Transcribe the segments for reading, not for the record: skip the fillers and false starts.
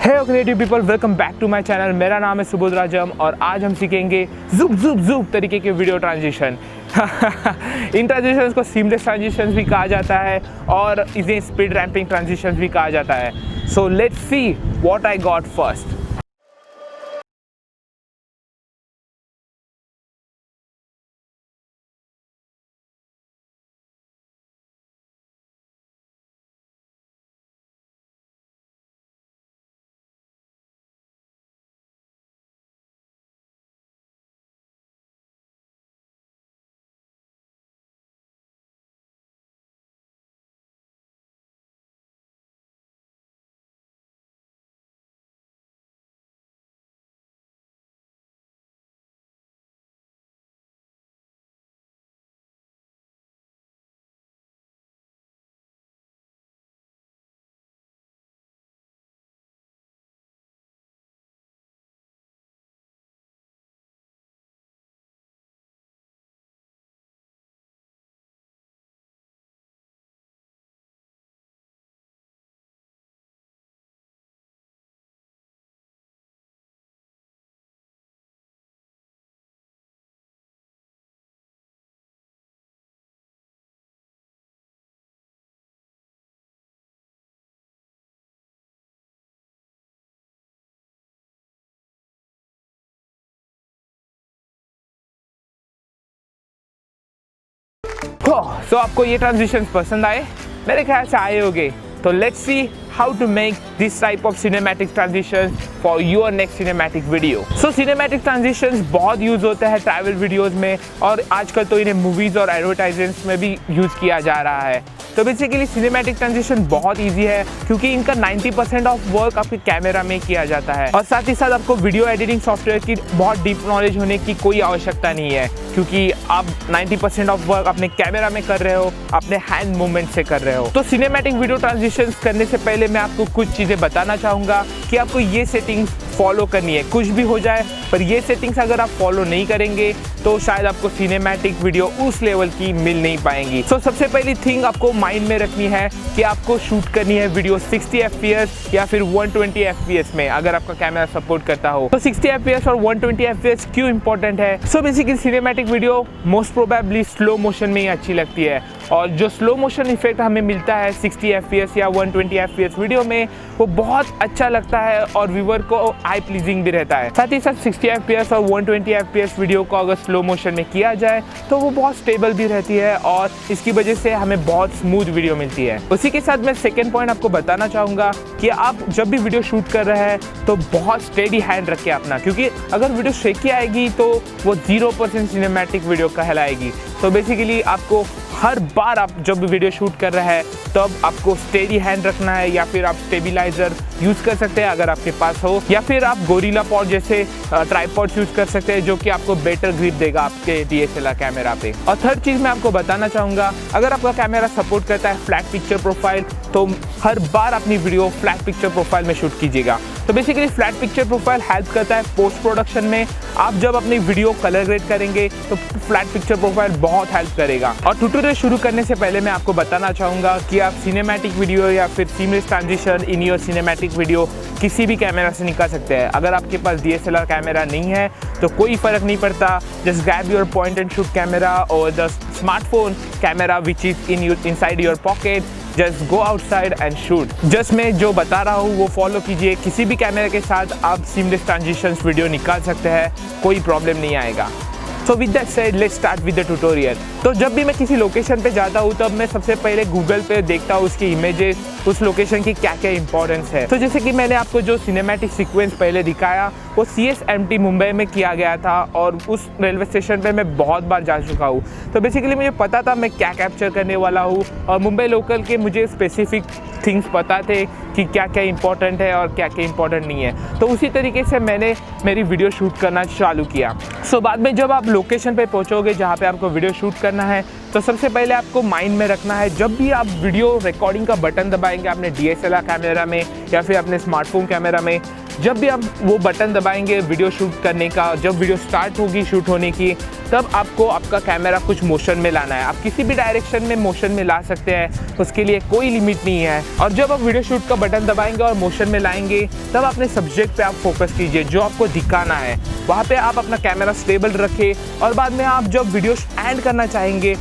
Hey creative people, welcome back to my channel. मेरा नाम है subodh राजम और आज हम सीखेंगे ज़ूप तरीके के वीडियो ट्रांजिशन। इन ट्रांजिशंस को सीमलेस ट्रांजिशंस भी कहा जाता है और इन्हें स्पीड रैंपिंग ट्रांजिशंस भी कहा जाता है। So let's see what I got first. So आपको ये ट्रांजिशंस पसंद आए? मेरे ख्याल से आए होंगे। तो let's see how to make this type of cinematic transitions for your next cinematic video. So cinematic transitions बहुत यूज होते हैं ट्रैवल वीडियोस में और आजकल तो इन्हें मूवीज और एडवर्टाइजमेंट्स में भी यूज किया जा रहा है। तो बेसिकली सिनेमैटिक ट्रांजिशन बहुत इजी है क्योंकि इनका 90% ऑफ वर्क आपके कैमरा में किया जाता है और साथ ही साथ आपको वीडियो एडिटिंग सॉफ्टवेयर की बहुत डीप नॉलेज होने की कोई आवश्यकता नहीं है क्योंकि आप 90% ऑफ वर्क अपने कैमरा में कर रहे हो, अपने हैंड मूवमेंट से कर रहे हो। तो सिनेमैटिक वीडियो ट्रांजिशंस करने से पहले मैं आपको कुछ चीज़ें बताना चाहूँगा कि आपको ये सेटिंग्स फॉलो करनी है। कुछ भी हो जाए पर ये सेटिंग्स अगर आप फॉलो नहीं करेंगे तो शायद आपको सिनेमैटिक वीडियो उस लेवल की मिल नहीं पाएंगी। तो सबसे पहली थिंग आपको माइंड में रखनी है कि आपको शूट करनी है वीडियो 60 FPS या फिर 120 FPS में अगर आपका कैमरा सपोर्ट करता हो। तो 60 FPS और 120 FPS क्यों इंपॉर्टेंट है? So basically cinematic video most probably slow motion में ही अच्छी लगती है और जो स्लो मोशन इफेक्ट हमें मिलता है 60 FPS या 120 FPS वीडियो में वो बहुत अच्छा लगता है और व्यूअर को आई प्लीजिंग भी रहता है। साथ ही साथ 60 FPS और 120 FPS वीडियो को अगर स्लो मोशन में किया जाए तो वो बहुत स्टेबल भी रहती है और इसकी वजह से हमें बहुत स्मूथ वीडियो मिलती है। उसी के साथ मैं सेकेंड पॉइंट आपको बताना चाहूँगा कि आप जब भी वीडियो शूट कर रहे हैं तो बहुत स्टेडी हैंड रखें अपना, क्योंकि अगर वीडियो शेकी आएगी तो वो 0% सिनेमैटिक वीडियो कहलाएगी। तो बेसिकली आपको हर बार आप जब वीडियो शूट कर रहे हैं तब आपको स्टेडी हैंड रखना है या फिर आप स्टेबिलाइजर यूज़ कर सकते हैं अगर आपके पास हो, या फिर आप गोरिल्ला पॉड जैसे ट्राइपॉड्स यूज़ कर सकते हैं जो कि आपको बेटर ग्रिप देगा आपके DSLR कैमरा पे। और थर्ड चीज़ मैं आपको बताना चाहूँगा, अगर आपका कैमरा सपोर्ट करता है फ्लैट पिक्चर प्रोफाइल तो हर बार अपनी वीडियो फ्लैट पिक्चर प्रोफाइल में शूट कीजिएगा। तो basically flat picture profile help करता है पोस्ट प्रोडक्शन में। आप जब अपनी वीडियो कलर ग्रेड करेंगे तो फ्लैट पिक्चर प्रोफाइल बहुत हेल्प करेगा। और ट्यूटोरियल शुरू करने से पहले मैं आपको बताना चाहूँगा कि आप सिनेमैटिक वीडियो या फिर seamless transition in your cinematic video किसी भी कैमरा से निकाल सकते हैं। अगर आपके पास DSLR कैमरा नहीं है तो कोई फ़र्क नहीं पड़ता, just grab your point and shoot camera और the smartphone camera which is inside your pocket, just go outside and shoot. Just मैं जो बता रहा हूँ वो फॉलो कीजिए। किसी भी कैमरे के साथ आप सीमलेस ट्रांजिशंस वीडियो निकाल सकते हैं, कोई प्रॉब्लम नहीं आएगा। So with that said let's start with the tutorial. तो जब भी मैं किसी लोकेशन पे जाता हूँ तब मैं सबसे पहले गूगल पे देखता हूँ उसकी इमेजेस, उस लोकेशन की क्या क्या इंपॉर्टेंस है। तो जैसे कि मैंने आपको जो सिनेमैटिक सीक्वेंस पहले दिखाया वो CSMT मुंबई में किया गया था और उस रेलवे स्टेशन पे मैं बहुत बार जा चुका हूँ। तो बेसिकली मुझे पता था मैं क्या कैप्चर करने वाला हूँ और मुंबई लोकल के मुझे स्पेसिफिक थिंग्स पता थे कि क्या क्या इंपॉर्टेंट है और क्या क्या इंपॉर्टेंट नहीं है। तो उसी तरीके से मैंने मेरी वीडियो शूट करना चालू किया। सो बाद में जब आप लोकेशन पे पहुंचोगे जहाँ पे आपको वीडियो शूट करना है तो सबसे पहले आपको माइंड में रखना है, जब भी आप वीडियो रिकॉर्डिंग का बटन दबाएंगे अपने DSLR कैमरा में या फिर अपने स्मार्टफोन कैमरा में, जब भी आप वो बटन दबाएंगे वीडियो शूट करने का, जब वीडियो स्टार्ट होगी शूट होने की तब आपको आपका कैमरा कुछ मोशन में लाना है। आप किसी भी डायरेक्शन में मोशन में ला सकते हैं, उसके लिए कोई लिमिट नहीं है। और जब आप वीडियो शूट का बटन दबाएंगे और मोशन में लाएंगे, तब अपने सब्जेक्ट पे आप फोकस कीजिए, जो आपको दिखाना है वहाँ पे आप अपना कैमरा स्टेबल रखें। और बाद में आप जब वीडियो एंड करना चाहेंगे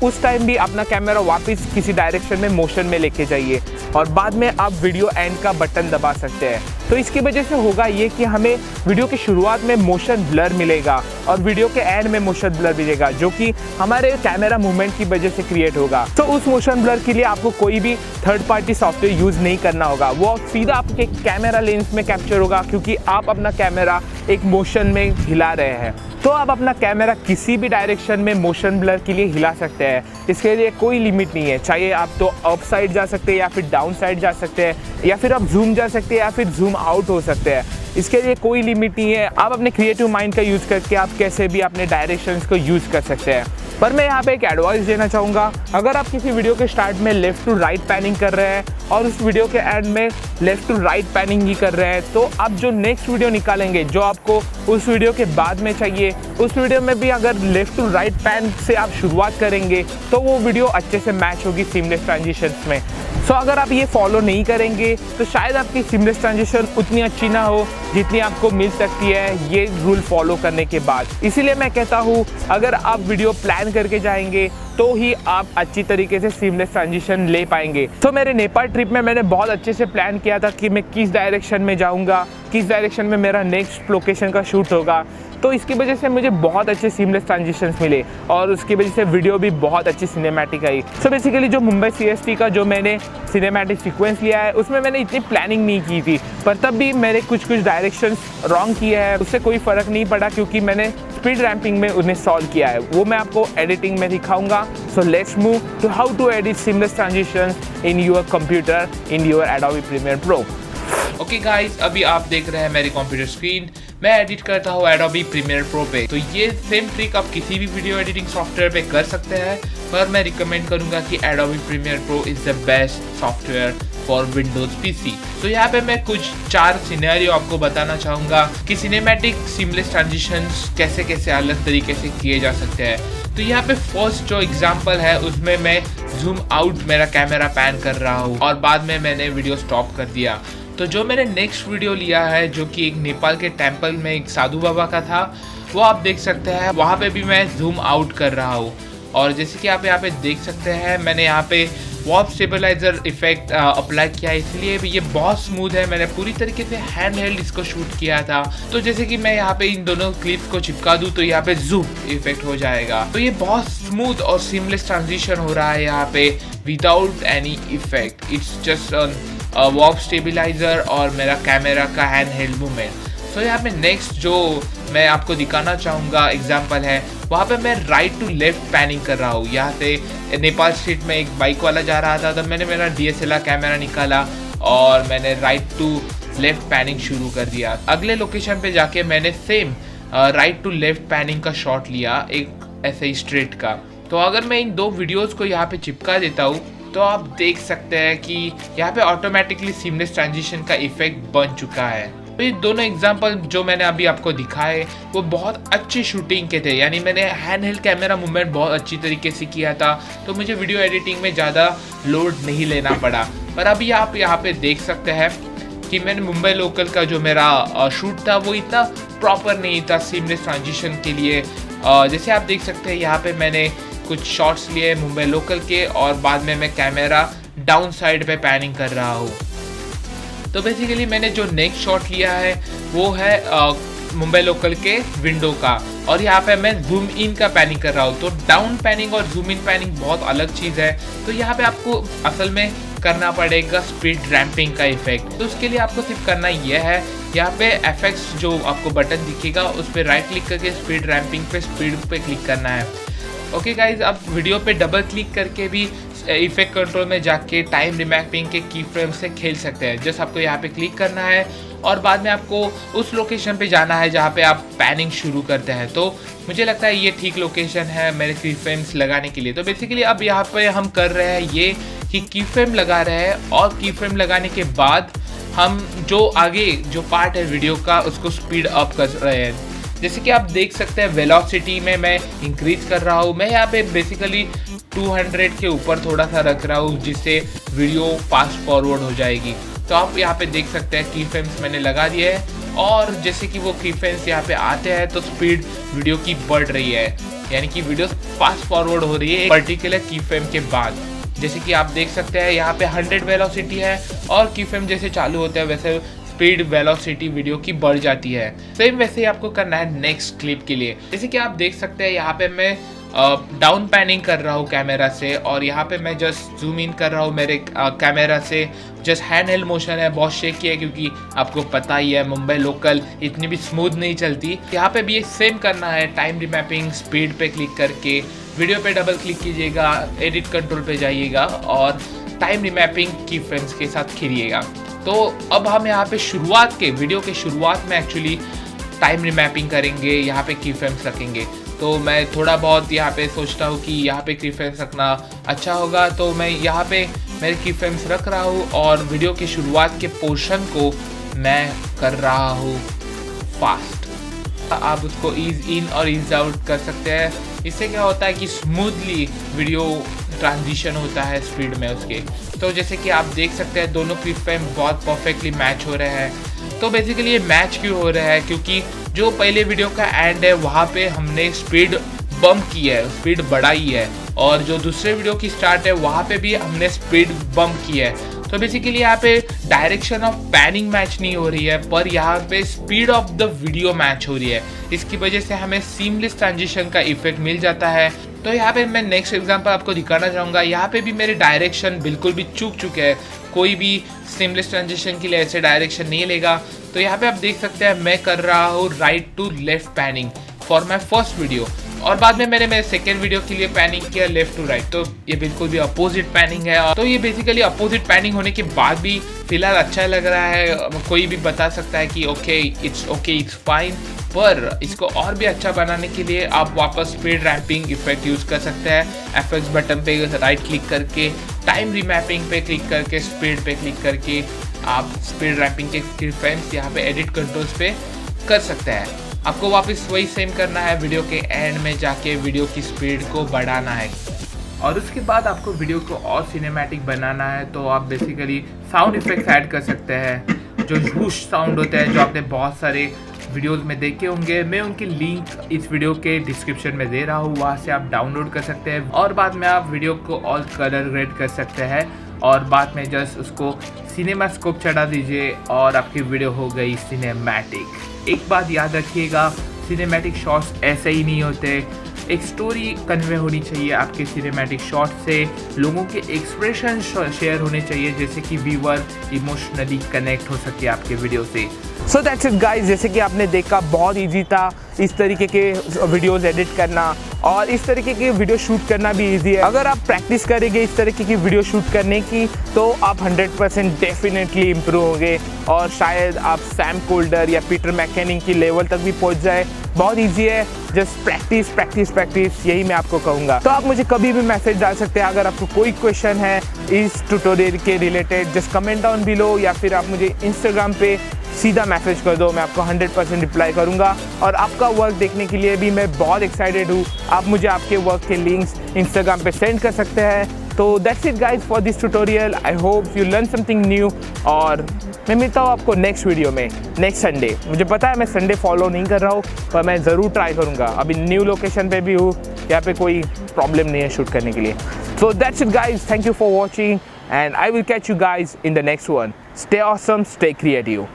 उस टाइम भी अपना कैमरा वापस किसी डायरेक्शन में मोशन में लेके जाइए, और बाद में आप वीडियो एंड का बटन दबा सकते हैं। तो इसकी वजह से होगा ये कि हमें वीडियो की शुरुआत में मोशन ब्लर मिलेगा और वीडियो के एंड में मोशन ब्लर मिलेगा, जो कि हमारे कैमरा मूवमेंट की वजह से क्रिएट होगा। तो उस मोशन ब्लर के लिए आपको कोई भी थर्ड पार्टी सॉफ्टवेयर यूज़ नहीं करना होगा, वो सीधा आपके कैमरा लेंस में कैप्चर होगा, क्योंकि आप अपना कैमरा एक मोशन में हिला रहे हैं। तो आप अपना कैमरा किसी भी डायरेक्शन में मोशन ब्लर के लिए हिला सकते हैं, इसके लिए कोई लिमिट नहीं है। चाहिए आप तो अप साइड जा सकते हैं, या फिर डाउन साइड जा सकते हैं, या फिर आप जूम जा सकते हैं, या फिर जूम आउट हो सकते हैं। इसके लिए कोई लिमिट नहीं है। आप अपने क्रिएटिव माइंड का यूज़ करके आप कैसे भी अपने डायरेक्शंस को यूज़ कर सकते हैं। पर मैं यहाँ पे एक एडवाइस देना चाहूँगा, अगर आप किसी वीडियो के स्टार्ट में लेफ़्ट टू राइट पैनिंग कर रहे हैं और उस वीडियो के एंड में लेफ़्ट टू राइट पैनिंग ही कर रहे हैं, तो आप जो नेक्स्ट वीडियो निकालेंगे, जो आपको उस वीडियो के बाद में चाहिए, उस वीडियो में भी अगर लेफ़्ट टू राइट पैन से आप शुरुआत करेंगे तो वो वीडियो अच्छे से मैच होगी सीमलेस ट्रांजिशंस में। सो अगर आप ये फॉलो नहीं करेंगे तो शायद आपकी सीमलेस ट्रांजिशन उतनी अच्छी ना हो जितनी आपको मिल सकती है ये रूल फॉलो करने के बाद। इसीलिए मैं कहता हूँ, अगर आप वीडियो प्लान करके जाएंगे तो ही आप अच्छी तरीके से सीमलेस ट्रांजिशन ले पाएंगे। तो मेरे नेपाल ट्रिप में मैंने बहुत अच्छे से प्लान किया था कि मैं किस डायरेक्शन में जाऊँगा, किस डायरेक्शन में मेरा नेक्स्ट लोकेशन का शूट होगा। तो इसकी वजह से मुझे बहुत अच्छे सीमलेस ट्रांजिशंस मिले और उसकी वजह से वीडियो भी बहुत अच्छी सिनेमैटिक आई। सो बेसिकली जो मुंबई CST का जो मैंने सिनेमैटिक सीक्वेंस लिया है उसमें मैंने इतनी प्लानिंग नहीं की थी, पर तब भी मैंने कुछ डायरेक्शंस रॉन्ग किए हैं। उससे कोई फ़र्क नहीं पड़ा क्योंकि मैंने स्पीड रैम्पिंग में उन्हें सॉल्व किया है, वो मैं आपको एडिटिंग में दिखाऊंगा। So let's move to how to edit seamless transitions in your computer in your Adobe Premiere Pro. Okay guys, अभी आप देख रहे हैं मेरी कंप्यूटर स्क्रीन। मैं एडिट करता हूँ एडोबी प्रीमियर प्रो पे। तो ये सेम ट्रिक आप किसी भी वीडियो एडिटिंग सॉफ्टवेयर पे कर सकते हैं, पर मैं रिकमेंड करूँगा कि Adobe Premiere Pro is the best software for Windows PC। तो यहाँ पे मैं कुछ 4 सिनेरियो आपको बताना चाहूँगा कि सिनेमैटिक सीमलेस ट्रांजिशंस कैसे कैसे अलग तरीके से किए जा सकते हैं। तो यहाँ पे फर्स्ट जो एग्जांपल है उसमें मैं जूम आउट मेरा कैमरा पैन कर रहा हूँ और बाद में मैंने वीडियो स्टॉप कर दिया। तो जो मैंने नेक्स्ट वीडियो लिया है, जो कि एक नेपाल के टेम्पल में एक साधु बाबा का था, वो आप देख सकते हैं। वहाँ पे भी मैं जूम आउट कर रहा हूँ और जैसे कि आप यहाँ पे देख सकते हैं, मैंने यहाँ पे वॉप स्टेबलाइजर इफेक्ट अप्लाई किया, इसलिए भी ये बहुत स्मूथ है। मैंने पूरी तरीके से हैंड हेल्ड इसको शूट किया था। तो जैसे कि मैं यहाँ पे इन दोनों क्लिप्स को चिपका दूँ तो यहाँ पे जूम इफेक्ट हो जाएगा। तो ये बहुत स्मूथ और सीमलेस ट्रांजिशन हो रहा है यहाँ पे without any effect. It's just वॉप स्टेबलाइजर और मेरा कैमरा का हैंड हेल्ड मूवमेंट। तो यहाँ पे नेक्स्ट जो मैं आपको दिखाना चाहूँगा एग्जाम्पल है, वहाँ पे मैं राइट टू लेफ्ट पैनिंग कर रहा हूँ। यहाँ से नेपाल स्ट्रीट में एक बाइक वाला जा रहा था, तब मैंने मेरा DSLR कैमरा निकाला और मैंने राइट टू लेफ्ट पैनिंग शुरू कर दिया। अगले लोकेशन पे जाके मैंने same right to left panning का शॉट लिया, एक ऐसे ही स्ट्रेट का। तो अगर मैं इन 2 वीडियोज़ को यहाँ पे चिपका देता हूँ तो आप देख सकते हैं कि यहाँ पे ऑटोमेटिकली सीमलेस ट्रांजिशन का इफेक्ट बन चुका है। तो ये दोनों एग्जांपल जो मैंने अभी आपको दिखाए वो बहुत अच्छी शूटिंग के थे, यानी मैंने हैंड हेल्ड कैमरा मूवमेंट बहुत अच्छी तरीके से किया था, तो मुझे वीडियो एडिटिंग में ज़्यादा लोड नहीं लेना पड़ा। पर अभी आप यहाँ पे देख सकते हैं कि मैंने मुंबई लोकल का जो मेरा शूट था वो इतना प्रॉपर नहीं था सीमलेस ट्रांजिशन के लिए। जैसे आप देख सकते हैं यहाँ पे मैंने कुछ शॉट्स लिए मुंबई लोकल के और बाद में मैं कैमरा डाउन साइड पे पैनिंग कर रहा हूँ। तो बेसिकली मैंने जो नेक्स्ट शॉट लिया है वो है मुंबई लोकल के विंडो का, और यहाँ पे मैं जूम इन का पैनिंग कर रहा हूँ। तो डाउन पैनिंग और जूम इन पैनिंग बहुत अलग चीज़ है। तो यहाँ पे आपको असल में करना पड़ेगा स्पीड रैम्पिंग का इफेक्ट। तो उसके लिए आपको सिर्फ करना यह है, यहाँ पे एफएक्स जो आपको बटन दिखेगा उस पर राइट क्लिक करके स्पीड रैम्पिंग पे स्पीड पे क्लिक करना है। ओके गाइज, आप वीडियो पे डबल क्लिक करके भी इफेक्ट कंट्रोल में जाके टाइम रिमैपिंग के की फ्रेम से खेल सकते हैं। जस्ट आपको यहाँ पे क्लिक करना है और बाद में आपको उस लोकेशन पे जाना है जहाँ पे आप पैनिंग शुरू करते हैं। तो मुझे लगता है ये ठीक लोकेशन है मेरे की फ्रेम्स लगाने के लिए। तो बेसिकली अब यहाँ पे हम कर रहे हैं ये कि की फ्रेम लगा रहे हैं, और की फ्रेम लगाने के बाद हम जो आगे जो पार्ट है वीडियो का उसको स्पीड अप कर रहे हैं। जैसे कि आप देख सकते हैं वेलोसिटी में मैं इंक्रीज कर रहा हूँ। मैं यहाँ पे बेसिकली 200 के ऊपर थोड़ा सा रख रहा हूँ जिससे वीडियो फास्ट फॉरवर्ड हो जाएगी। तो आप यहाँ पे देख सकते हैं की फ्रेम्स मैंने लगा दिए हैं और जैसे कि वो की फ्रेम्स यहाँ पे आते हैं तो स्पीड वीडियो की बढ़ रही है, यानी कि वीडियो फास्ट फॉरवर्ड हो रही है पर्टिकुलर की फ्रेम के बाद। जैसे कि आप देख सकते हैं यहाँ पे 100 वेलोसिटी है और की फ्रेम जैसे चालू होते हैं वैसे स्पीड वेलोसिटी वीडियो की बढ़ जाती है। सेम वैसे ही आपको करना है नेक्स्ट क्लिप के लिए। जैसे कि आप देख सकते हैं यहाँ पे मैं डाउन पैनिंग कर रहा हूँ कैमरा से और यहाँ पे मैं जस्ट जूम इन कर रहा हूँ मेरे कैमरा से। जस्ट हैंड हेल्ड मोशन है, बहुत शेकी है क्योंकि आपको पता ही है मुंबई लोकल इतनी भी स्मूथ नहीं चलती। यहाँ पे भी सेम करना है, टाइम रिमैपिंग स्पीड पे क्लिक करके वीडियो पे डबल क्लिक कीजिएगा, एडिट कंट्रोल पे जाइएगा और टाइम रिमैपिंग की फ्रेम्स के साथ खींचिएगा। तो अब हम यहाँ पे शुरुआत के वीडियो के शुरुआत में एक्चुअली टाइम रिमैपिंग करेंगे, यहाँ पे की फ्रेम्स रखेंगे। तो मैं थोड़ा बहुत यहाँ पे सोचता हूँ कि यहाँ पे की फ्रेम्स रखना अच्छा होगा, तो मैं यहाँ पे मेरे की फ्रेम्स रख रहा हूँ और वीडियो के शुरुआत के पोर्शन को मैं कर रहा हूँ फास्ट। आप उसको ईज इन और ईज आउट कर सकते हैं। इससे क्या होता है कि स्मूथली वीडियो ट्रांजिशन होता है स्पीड में उसके। तो जैसे कि आप देख सकते हैं दोनों की फ्रेम बहुत परफेक्टली मैच हो रहे हैं। तो बेसिकली ये मैच क्यों हो रहा है, क्योंकि जो पहले वीडियो का एंड है वहाँ पे हमने स्पीड बम्प की है, स्पीड बढ़ाई है, और जो दूसरे वीडियो की स्टार्ट है वहाँ पे भी हमने स्पीड बम्प की है। तो बेसिकली यहाँ पे डायरेक्शन ऑफ पैनिंग मैच नहीं हो रही है, पर यहाँ पे speed of the video match हो रही है। इसकी वजह से हमें सीमलेस ट्रांजिशन का इफेक्ट मिल जाता है। तो यहाँ पे मैं नेक्स्ट एग्जांपल आपको दिखाना चाहूँगा। यहाँ पे भी मेरे डायरेक्शन बिल्कुल भी चूक चुके हैं, कोई भी सीमलेस ट्रांजिशन के लिए ऐसे डायरेक्शन नहीं लेगा। तो यहाँ पे आप देख सकते हैं मैं कर रहा हूँ right to left panning for my first video, और बाद में मैंने मेरे सेकेंड वीडियो के लिए पैनिंग किया लेफ्ट टू राइट। तो ये बिल्कुल भी अपोजिट पैनिंग है। तो ये बेसिकली अपोजिट पैनिंग होने के बाद भी फिलहाल अच्छा लग रहा है। कोई भी बता सकता है कि ओके इट्स फाइन, पर इसको और भी अच्छा बनाने के लिए आप वापस स्पीड रैम्पिंग इफेक्ट यूज़ कर सकते हैं। एफएक्स बटन पे राइट क्लिक करके टाइम रिमैपिंग पे क्लिक करके स्पीड पे क्लिक करके आप स्पीड रैम्पिंग के फ्रेम्स यहाँ पे एडिट कंट्रोल्स पे कर सकते हैं। आपको वापस वही सेम करना है, वीडियो के एंड में जाके वीडियो की स्पीड को बढ़ाना है और उसके बाद आपको वीडियो को और सिनेमैटिक बनाना है। तो आप बेसिकली साउंड इफेक्ट्स ऐड कर सकते हैं, जो वूश साउंड होते हैं, जो आपने बहुत सारे वीडियोस में देखे होंगे। मैं उनकी लिंक इस वीडियो के डिस्क्रिप्शन में दे रहा हूँ, वहाँ से आप डाउनलोड कर सकते हैं और बाद में आप वीडियो को और कलर ग्रेड कर सकते हैं और बाद में जस्ट उसको सिनेमा स्कोप चढ़ा दीजिए और आपकी वीडियो हो गई सिनेमैटिक। एक बात याद रखिएगा, सिनेमैटिक शॉट्स ऐसे ही नहीं होते, एक स्टोरी कन्वे होनी चाहिए आपके सिनेमैटिक शॉट से, लोगों के एक्सप्रेशन शेयर होने चाहिए जैसे कि व्यूअर इमोशनली कनेक्ट हो सके आपके वीडियो से। सो दैट्स इट गाइस, जैसे कि आपने देखा बहुत इजी था इस तरीके के वीडियोस एडिट करना और इस तरीके के वीडियो शूट करना भी इजी है। अगर आप प्रैक्टिस करेंगे इस तरीके की वीडियो शूट करने की तो आप 100% डेफिनेटली इम्प्रूव होंगे और शायद आप सैम कोल्डर या पीटर मैकेनिंग की लेवल तक भी पहुंच जाए। बहुत इजी है, जस्ट प्रैक्टिस प्रैक्टिस प्रैक्टिस, यही मैं आपको कहूँगा। तो आप मुझे कभी भी मैसेज डाल सकते हैं अगर आपको कोई क्वेश्चन है इस ट्यूटोरियल के related, just comment down below या फिर आप मुझे इंस्टाग्राम पे सीधा मैसेज कर दो, मैं आपको 100% रिप्लाई करूंगा। और आपका वर्क देखने के लिए भी मैं बहुत एक्साइटेड हूँ। आप मुझे आपके वर्क के लिंक्स इंस्टाग्राम पे सेंड कर सकते हैं। तो that's it guys for this tutorial. I hope you learn something new और मैं मिलता हूँ आपको नेक्स्ट वीडियो में नेक्स्ट संडे। मुझे पता है मैं संडे फॉलो नहीं कर रहा हूँ, पर मैं ज़रूर ट्राई करूँगा। अभी न्यू लोकेशन पे भी हूँ, यहाँ पे कोई प्रॉब्लम नहीं है शूट करने के लिए। So that's it guys, thank you for watching and I will catch you guys in the next one. Stay awesome, stay creative.